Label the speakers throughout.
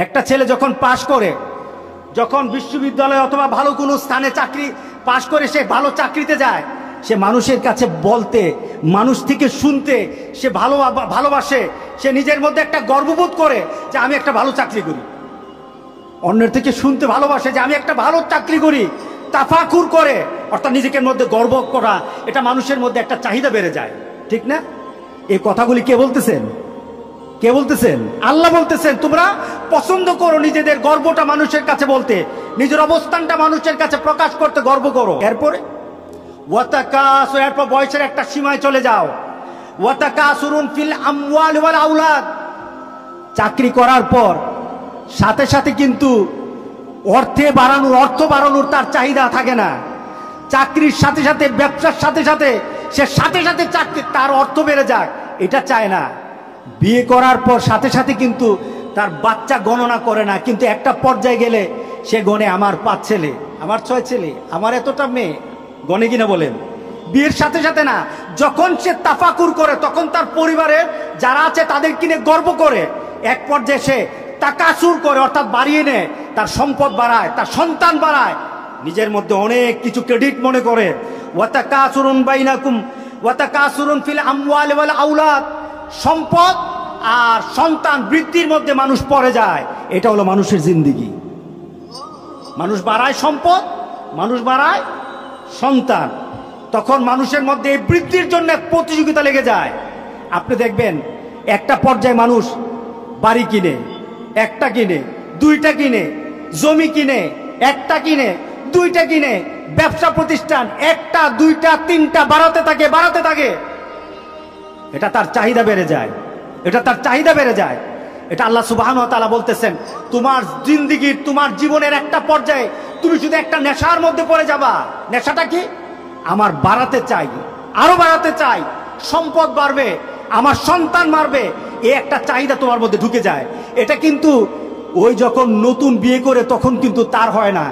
Speaker 1: একটা ছেলে যখন পাশ করে, যখন বিশ্ববিদ্যালয় অথবা ভালো কোনো স্থানে চাকরি পাশ করে সে ভালো চাকরিতে যায়, সে মানুষের কাছে বলতে, মানুষ থেকে শুনতে সে ভালোবাসে। সে নিজের মধ্যে একটা গর্ববোধ করে যে আমি একটা ভালো চাকরি করি। অন্যের থেকে শুনতে ভালোবাসে যে আমি একটা ভালো চাকরি করি, তাফাকুর করে, অর্থাৎ নিজের মধ্যে গর্ব করা। এটা মানুষের মধ্যে একটা চাহিদা বেড়ে যায়, ঠিক না? এই কথাগুলি কে বলতেছেন? কে বলতেছেন? আল্লাহ বলতেছেন তোমরা পছন্দ করো নিজেদের গর্বটা মানুষের কাছে বলতে, নিজের অবস্থানটা মানুষের কাছে প্রকাশ করতে গর্ব করো। এরপরে এরপর বয়সের একটা সীমায় চলে যাও। ওয়াতাকাসুরুন ফিল আমওয়াল ওয়াল আওলাদ, চাকরি করার পর সাথে সাথে কিন্তু অর্থ বাড়ানোর তার চাহিদা থাকে না। চাকরির সাথে সাথে, ব্যবসার সাথে সাথে সে সাথে সাথে চাকরি, তার অর্থ বেড়ে যাক, এটা চায় না। বিয়ে করার পর সাথে সাথে কিন্তু তার বাচ্চা গণনা করে না, কিন্তু একটা পর্যায়ে গেলে সে গণে আমার 5 ছেলে, আমার 6 ছেলে, আমার এতটা মেয়ে, গণে কিনা বলেন? বিয়ের সাথে সাথে না, যখন সে তাফাকুর করে তখন তার পরিবারের যারা আছে তাদের কিনে গর্ব করে। এক পর্যায়ে সে তাকাসুর করে, অর্থাৎ বাড়িয়ে নেয়, তার সম্পদ বাড়ায়, তার সন্তান বাড়ায়, নিজের মধ্যে অনেক কিছু ক্রেডিট মনে করে। ওয়াতাকাসুরুন বাইনাকুম ওয়াতাকাসুরুন ফিল আমওয়াল ওয়াল আওলাদ, সম্পদ আর সন্তান বৃদ্ধির মধ্যে মানুষ পড়ে যায়। এটা হলো মানুষের জিন্দেগি। মানুষ বাড়ায় সম্পদ, মানুষ বাড়ায় সন্তান, তখন মানুষের মধ্যে এই বৃদ্ধির জন্য প্রতিযোগিতা লেগে যায়। আপনি দেখবেন একটা পর্যায়ে মানুষ বাড়ি কিনে, একটা কিনে, দুইটা কিনে, জমি কিনে, একটা কিনে, দুইটা কিনে, ব্যবসা প্রতিষ্ঠান একটা, দুইটা, তিনটা বাড়াতে থাকে। এটা তার চাহিদা বেড়ে যায়, এটা তার চাহিদা বেড়ে যায়। এটা আল্লাহ সুবহানাহু ওয়া তাআলা বলতেছেন, তোমার জিন্দেগির, তোমার জীবনের একটা পর্যায়ে তুমি শুধু একটা নেশার মধ্যে পড়ে যাবা। নেশাটা কি? আমার বাড়াতে চাই, আরো বাড়াতে চাই, সম্পদ বাড়বে, আমার সন্তান বাড়বে, এই একটা চাহিদা তোমার মধ্যে ঢুকে যায়। এটা কিন্তু ওই যখন নতুন বিয়ে করে তখন কিন্তু তার হয় না।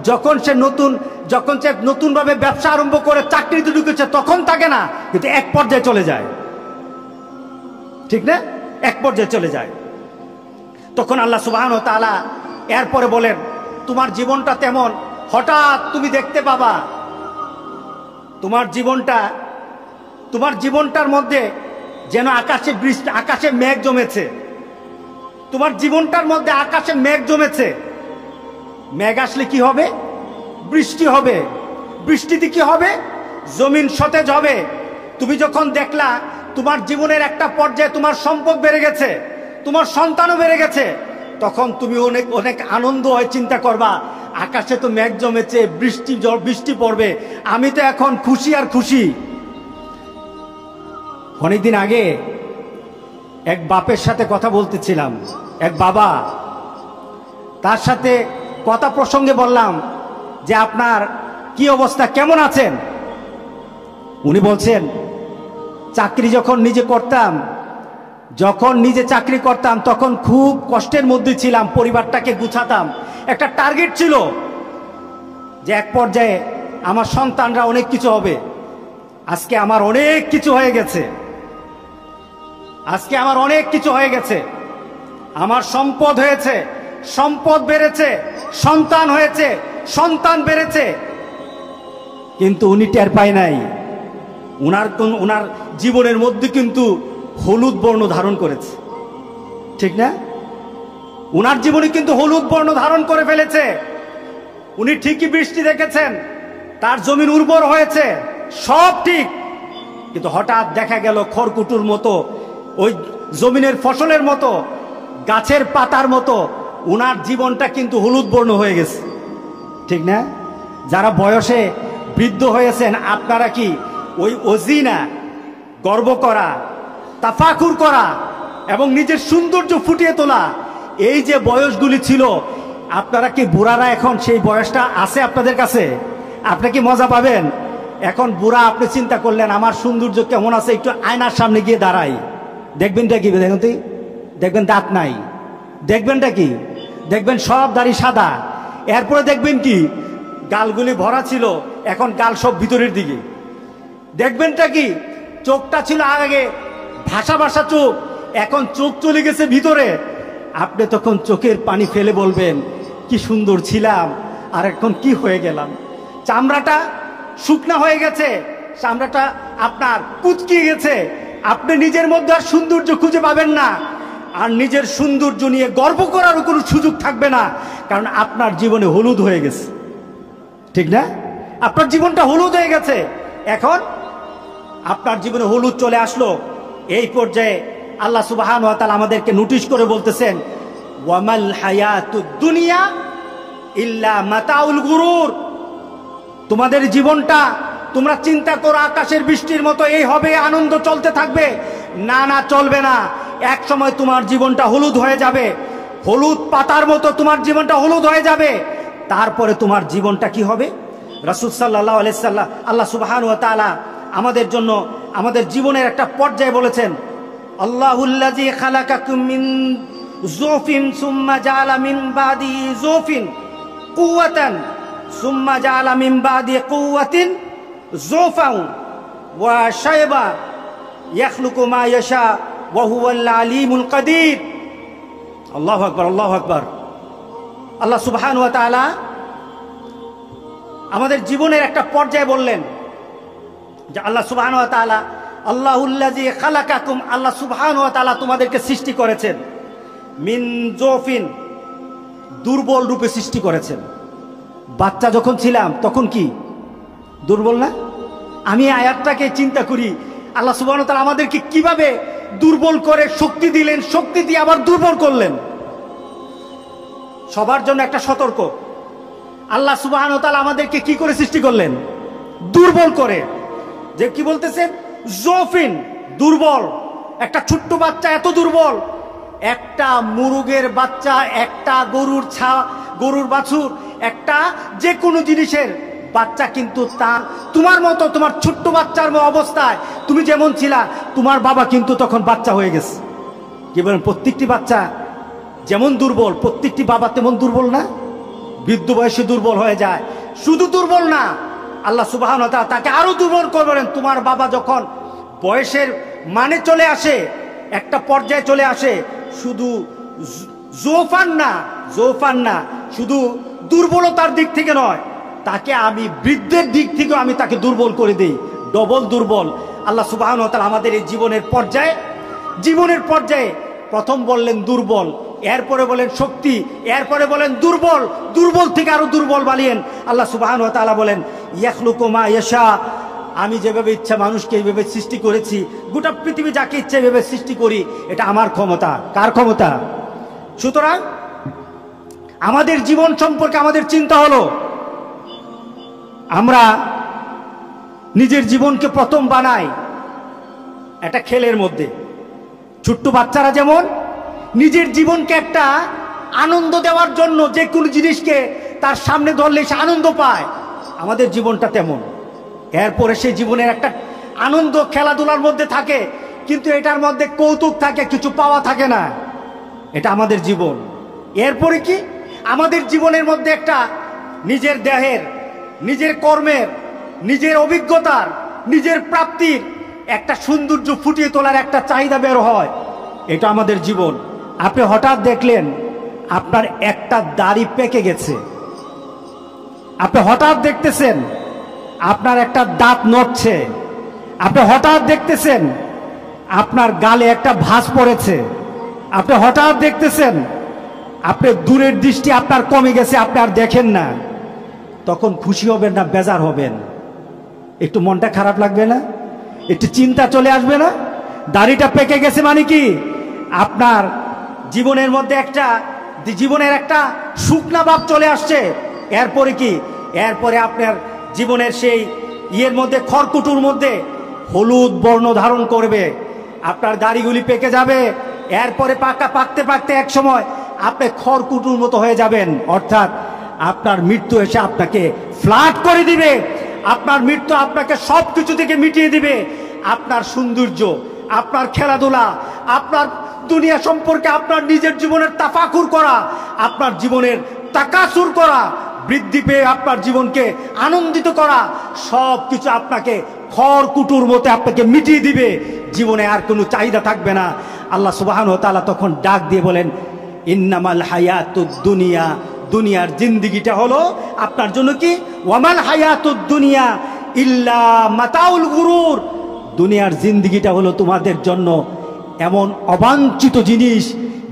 Speaker 1: যখন সে নতুনভাবে ব্যবসা আরম্ভ করে চাকরিতে ঢুকেছে তখন থাকে না, কিন্তু এক পর্যায়ে চলে যায়, ঠিক না? এক পর্যায়ে চলে যায়। তখন আল্লাহ সুবহানাহু ওয়া তাআলা এরপরে বলেন, তোমার জীবনটা তেমন, হঠাৎ তুমি দেখতে পাবা তোমার জীবনটার মধ্যে যেন আকাশে মেঘ জমেছে। তোমার জীবনটার মধ্যে আকাশে মেঘ জমেছে। মেঘ আসলে কি হবে? বৃষ্টি হবে। বৃষ্টিতে কি হবে? জমিন সতেজ হবে। তুমি যখন দেখলা তোমার জীবনের একটা পর্যায়ে তোমার সম্পদ বেড়ে গেছে, তোমার সন্তানও বেড়ে গেছে, তখন তুমি অনেক অনেক আনন্দ হয়, চিন্তা করবা আকাশে তো মেঘ জমেছে, বৃষ্টি পড়বে, আমি তো এখন খুশি আর খুশি। অনেকদিন আগে এক বাপের সাথে কথা বলতেছিলাম, এক বাবা, তার সাথে কথা প্রসঙ্গে বললাম যে আপনার কি অবস্থা, কেমন আছেন? উনি বলছেন, চাকরি যখন নিজে চাকরি করতাম তখন খুব কষ্টের মধ্যে ছিলাম, পরিবারটাকে গুছাতাম, একটা টার্গেট ছিল যে এক পর্যায়ে আমার সন্তানরা অনেক কিছু হবে। আজকে আমার অনেক কিছু হয়ে গেছে, আমার সম্পদ হয়েছে, সম্পদ বেড়েছে, সন্তান হয়েছে, সন্তান বেড়েছে, কিন্তু উনি টের পায় নাই উনার জীবনের মধ্যে কিন্তু হলুদ বর্ণ ধারণ করেছে, ঠিক না? উনার জীবনে কিন্তু হলুদ বর্ণ ধারণ করে ফেলেছে। উনি ঠিকই বৃষ্টি দেখেছেন, তার জমিন উর্বর হয়েছে, সব ঠিক, কিন্তু হঠাৎ দেখা গেল খড়কুটোর মতো, ওই জমিনের ফসলের মতো, গাছের পাতার মতো উনার জীবনটা কিন্তু হলুদ বর্ণ হয়ে গেছে, ঠিক না? যারা বয়সে বৃদ্ধ হয়েছেন আপনারা কি ওই অজিনা, গর্ব করা, তাফাকুর করা এবং নিজের সৌন্দর্য ফুটিয়ে তোলা, এই যে বয়সগুলি ছিল, আপনারা কি বুড়ারা এখন সেই বয়সটা আছে আপনাদের কাছে? আপনি কি মজা পাবেন? এখন বুড়া আপনি চিন্তা করলেন আমার সৌন্দর্য কেমন আছে, একটু আয়নার সামনে গিয়ে দাঁড়াই, দেখবেনটা কি? দেখবেন দাঁত নাই, দেখবেনটা কি? দেখবেন সব দাড়ি সাদা, এরপরে দেখবেন কি গালগুলি ভরা ছিল, এখন গাল সব ভিতরের দিকে। দেখবেনটা কি? চোখটা ছিল আগে ভাষা চোখ, এখন চোখ চলে গেছে ভিতরে, আপনি তখন চোখের পানি ফেলে বলবেন, কি সুন্দর ছিলাম আর এখন কি হয়ে গেলাম। চামড়াটা শুকনা হয়ে গেছে, চামড়াটা আপনার কুচকিয়ে গেছে, আপনি নিজের মধ্যে আর সৌন্দর্য খুঁজে পাবেন না, আর নিজের সৌন্দর্য নিয়ে গর্ব করারও কোনো সুযোগ থাকবে না, কারণ আপনার জীবনে হলুদ হয়ে গেছে। ঠিক না? আপনার জীবনটা হলুদ হয়ে গেছে। এখন আপনার জীবনে হলুদ চলে আসলো, এই পর্যায়ে আল্লাহ সুবহানাহু ওয়া তাআলা আমাদেরকে নোটিশ করে বলতেছেন, ওয়ামাল হায়াতুদ দুনিয়া ইল্লা মাতাউল গুরুর। তোমাদের জীবনটা তোমরা চিন্তা করো আকাশের বৃষ্টির মতো এই হবে, আনন্দ চলতে থাকবে। না না, চলবে না। এক সময় তোমার জীবনটা হলুদ হয়ে যাবে, হলুদ পাতার মতো তোমার জীবনটা হলুদ হয়ে যাবে। তারপরে তোমার জীবনটা কি হবে? রাসূল সাল্লাল্লাহু আলাইহি সাল্লাম, আল্লাহ সুবহানাহু ওয়া তাআলা আমাদের জন্য আমাদের জীবনের একটা পর্যায়ে বলেছেন, আল্লাহুল্লাযী খালাকাকুম মিন যুফিন সুম্মা জাআলা মিন বাদি যুফিন কুওয়াতান সুম্মা জাআলা মিন বাদি কুওয়াতিন যুফান ওয়া শায়বা ইয়াখলুকু মা ইয়াশা ওয়া হুয়াল আলিমুল কাদির। আল্লাহু আকবার, আল্লাহু আকবার। আল্লাহ সুবহানাহু ওয়া তাআলা আমাদের জীবনের একটা পর্যায়ে বললেন যে আল্লাহ সুবহানাহু ওয়া তাআলা, আল্লাহুল্লাযী খালাকাকুম, আল্লাহ সুবহানাহু ওয়া তাআলা তোমাদেরকে সৃষ্টি করেছেন, মিন যুফিন, দুর্বল রূপে সৃষ্টি করেছেন। বাচ্চা যখন ছিলাম তখন কি দুর্বল না? আমি আয়াতটাকে চিন্তা করি, আল্লাহ সুবহানাহু ওয়া তাআলা আমাদেরকে কিভাবে দুর্বল করে শক্তি দিলেন, শক্তি দিয়ে আবার দুর্বল করলেন। সবার জন্য একটা সতর্ক, আল্লাহ সুবহানাহু ওয়া তাআলা আমাদেরকে কি করে সৃষ্টি করলেন? দুর্বল করে। যে কি বলতেছেন? যৌফিন, দুর্বল। একটা ছোট্ট বাচ্চা এত দুর্বল, একটা মুরগের বাচ্চা, একটা গরুর বাছুর, একটা যে কোনো জিনিসের বাচ্চা কিন্তু তোমার মতো, তোমার ছোট্ট বাচ্চার অবস্থায় তুমি যেমন ছিলা, তোমার বাবা কিন্তু তখন বাচ্চা হয়ে গেছে। কি বলেন? প্রত্যেকটি বাচ্চা যেমন দুর্বল, প্রত্যেকটি বাবা তেমন দুর্বল না? বৃদ্ধ বয়সে দুর্বল হয়ে যায়। শুধু দুর্বল না, আল্লাহ সুবহানাহু ওয়া তাআলা তাকে আরো দুর্বল করবেন। তোমার বাবা যখন বয়সের মানে চলে আসে, একটা পর্যায়ে চলে আসে, শুধু জোফান না, শুধু দুর্বলতার দিক থেকে নয়, তাকে আমি বৃদ্ধের দিক থেকে আমি তাকে দুর্বল করে দেই, ডবল দুর্বল। আল্লাহ সুবহানাহু ওয়া তাআলা আমাদের এই জীবনের পর্যায়ে প্রথম বললেন দুর্বল, এরপরে বলেন শক্তি, এরপরে বলেন দুর্বল থেকে আরো দুর্বল বানিয়েন। আল্লাহ সুবহানাহু ওয়া তাআলা বলেন, ইয়াখলুকু মা ইয়াশা, আমি যেভাবে ইচ্ছা মানুষকে এইভাবে সৃষ্টি করেছি, গোটা পৃথিবী যাকে ইচ্ছে এইভাবে সৃষ্টি করি, এটা আমার ক্ষমতা। কার ক্ষমতা? সুতরাং আমাদের জীবন সম্পর্কে আমাদের চিন্তা হলো, আমরা নিজের জীবনকে প্রথম বানাই একটা খেলের মধ্যে। ছোট্ট বাচ্চারা যেমন নিজের জীবনকে একটা আনন্দ দেওয়ার জন্য যে কোনো জিনিসকে তার সামনে ধরলে সে আনন্দ পায়, আমাদের জীবনটা তেমন। এরপরে সেই জীবনের একটা আনন্দ খেলাধুলার মধ্যে থাকে, কিন্তু এটার মধ্যে কৌতুক থাকে, কিছু পাওয়া থাকে না। এটা আমাদের জীবন। এরপরে কি? আমাদের জীবনের মধ্যে একটা নিজের দেহের, নিজের কর্মের, নিজের অভিজ্ঞতার, নিজের প্রাপ্তির একটা সৌন্দর্য ফুটিয়ে তোলার একটা চাহিদা বের হয়। এটা আমাদের জীবন। আপনি হঠাৎ দেখলেন আপনার একটা দাড়ি পেকে গেছে, আপনি হঠাৎ দেখতেছেন আপনার একটা দাঁত নড়ছে, আপনি হঠাৎ দেখতেছেন আপনার গালে একটা ভাঁজ পড়েছে, আপনি হঠাৎ দেখতেছেন আপনি দূরের দৃষ্টি আপনার কমে গেছে, আপনি আর দেখেন না। তখন খুশি হবেন না বেজার হবেন? একটু মনটা খারাপ লাগবে না? একটু চিন্তা চলে আসবে না? দাড়িটা পেকে গেছে মানে কি? আপনার জীবনের মধ্যে জীবনের একটা শুকনা ভাব চলে আসছে। এরপরে কি? এরপরে আপনার জীবনের সেই মধ্যে, খড়কুটোর মধ্যে হলুদ বর্ণ ধারণ করবে, আপনার দাড়িগুলি পেকে যাবে। এরপরে পাকতে পাকতে এক সময় আপনি খড়কুটোর মতো হয়ে যাবেন, অর্থাৎ আপনার মৃত্যু এসে আপনাকে ফ্ল্যাট করে দিবে। আপনার মৃত্যু আপনাকে সবকিছু থেকে মিটিয়ে দিবে। আপনার সৌন্দর্য, আপনার খেলাধুলা, আপনার দুনিয়া সম্পর্কে আপনার নিজের জীবনের তাফাকুর করা, আপনার জীবনের তাকাসুর করা, বৃদ্ধি পেয়ে আপনার জীবনকে আনন্দিত করা, সব কিছু আপনাকে খড়কুটোর মতো আপনাকে মিটিয়ে দিবে। জীবনে আর কোনো চাহিদা থাকবে না। আল্লাহ সুবহানাহু ওয়া তাআলা তখন ডাক দিয়ে বলেন, ইন্নামাল হায়াতুদ দুনিয়া, দুনিয়ার জিন্দেগিটা হলো আপনার জন্য কি, ওয়ামাল হায়াতুদ দুনিয়া ইল্লা মাতাউল গুরুর, দুনিয়ার জিন্দেগিটা হলো তোমাদের জন্য এমন অবাঞ্ছিত জিনিস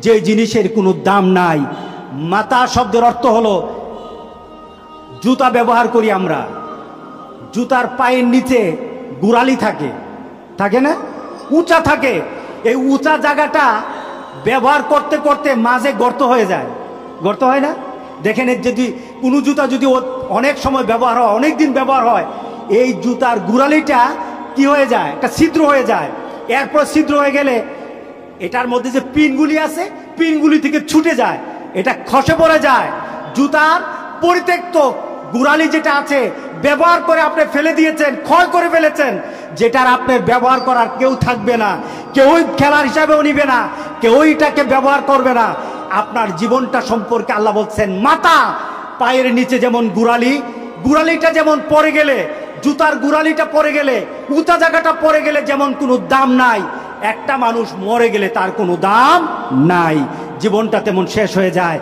Speaker 1: যে জিনিসের কোনো দাম নাই। মাতা শব্দের অর্থ হলো জুতা ব্যবহার করি আমরা, জুতার পায়ের নিচে গোড়ালি থাকে, থাকে না, উঁচা থাকে। এই উঁচা জায়গাটা ব্যবহার করতে করতে মাঝে গর্ত হয়ে যায়, গর্ত হয় না? দেখেন যদি কোনো জুতা যদি অনেক সময় ব্যবহার হয়, অনেক দিন ব্যবহার হয়, এই জুতার গোড়ালিটা কি হয়ে যায়, একটা ছিদ্র হয়ে যায়। এরপর ছিদ্র হয়ে গেলে এটার মধ্যে যে পিনগুলি আছে, পিনগুলি থেকে ছুটে যায়, এটা খসে পড়ে যায়। জুতার পরিত্যক্ত গোড়ালি যেটা আছে, ব্যবহার করে আপনি ফেলে দিয়েছেন, ক্ষয় করে ফেলেছেন, যেটার আপনার ব্যবহার করার কেউ থাকবে না, কেউই খেলার হিসাবেও নিবে না, কেউই এটাকে ব্যবহার করবে না। আপনার জীবনটা সম্পর্কে আল্লাহ বলছেন, মাথা পায়ের নিচে যেমন গোড়ালি, গোড়ালিটা যেমন পড়ে গেলে, জুতার গোড়ালিটা পড়ে গেলে, উঁচা জায়গাটা পড়ে গেলে যেমন কোনো দাম নাই, একটা মানুষ মরে গেলে তার কোনো দাম নাই, জীবনটা তেমন শেষ হয়ে যায়।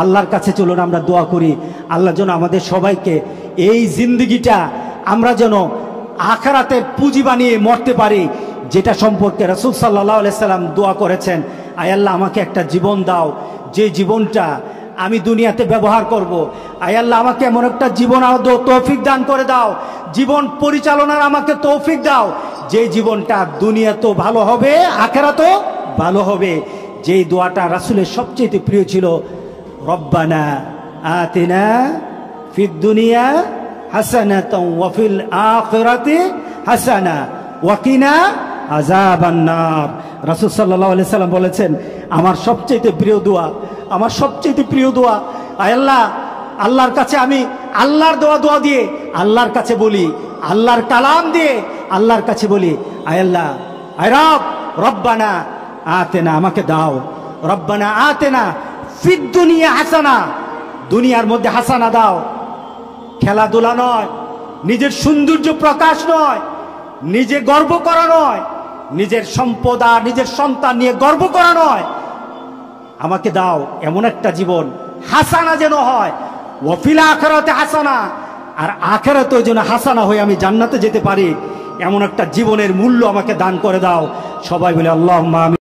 Speaker 1: আল্লাহর কাছে চলুন আমরা দোয়া করি, আল্লাহ যেন আমাদের সবাইকে এই জিন্দগিটা আমরা যেন আখিরাতের পুঁজি বানিয়ে মরতে পারি, যেটা সম্পর্কে রাসূল সাল্লাল্লাহু আলাইহি সাল্লাম দোয়া করেছেন, আয় আল্লাহ আমাকে একটা জীবন দাও, যে জীবনটা আমি দুনিয়াতে ব্যবহার করব। আয় আল্লাহ আমাকে এমন একটা জীবন তৌফিক দান করে দাও, জীবন পরিচালনার আমাকে তৌফিক দাও, যে জীবনটা দুনিয়া তো ভালো হবে, আখিরাতও ভালো হবে। যেই দোয়াটা রাসূলের সবচেয়ে প্রিয় ছিল, রব্বানা আতিনা ফিদ দুনিয়া হাসানাতাও ওয়া ফিল আখিরাতি হাসানা ওয়া কিনা আযাবান নার। রাসূল সাল্লাল্লাহু আলাইহি সাল্লাম বলেছেন, আমার সবচেয়ে প্রিয় দোয়া, আমার সবচেয়ে প্রিয় দোয়া, আয় আল্লাহ, আল্লাহর কাছে আমি আল্লাহর দোয়া দিয়ে আল্লাহর কাছে বলি, আল্লাহর কালাম দিয়ে আল্লাহর কাছে বলি, আয় আল্লাহ, আয় রব, রব্বানা আতেনা, আমাকে দাও, রব্বানা আতেনা ফিদ দুনিয়া হাসানা, দুনিয়ার মধ্যে হাসানা দাও। খেলাধুলা নয়, নিজের সৌন্দর্য প্রকাশ নয়, নিজে গর্ব করা নয়, নিজের সম্পদ আর নিজের সন্তান নিয়ে গর্ব করা নয়, আমাকে দাও এমন একটা জীবন, হাসানা যেন হয়, ওয়াফিল আখিরাতে হাসানা, আর আখিরাতেও যেন হাসানা হয়ে আমি জান্নাতে যেতে পারি, এমন একটা জীবনের মূল্য আমাকে দান করে দাও। সবাই বলে আল্লাহুম্মা আমিন।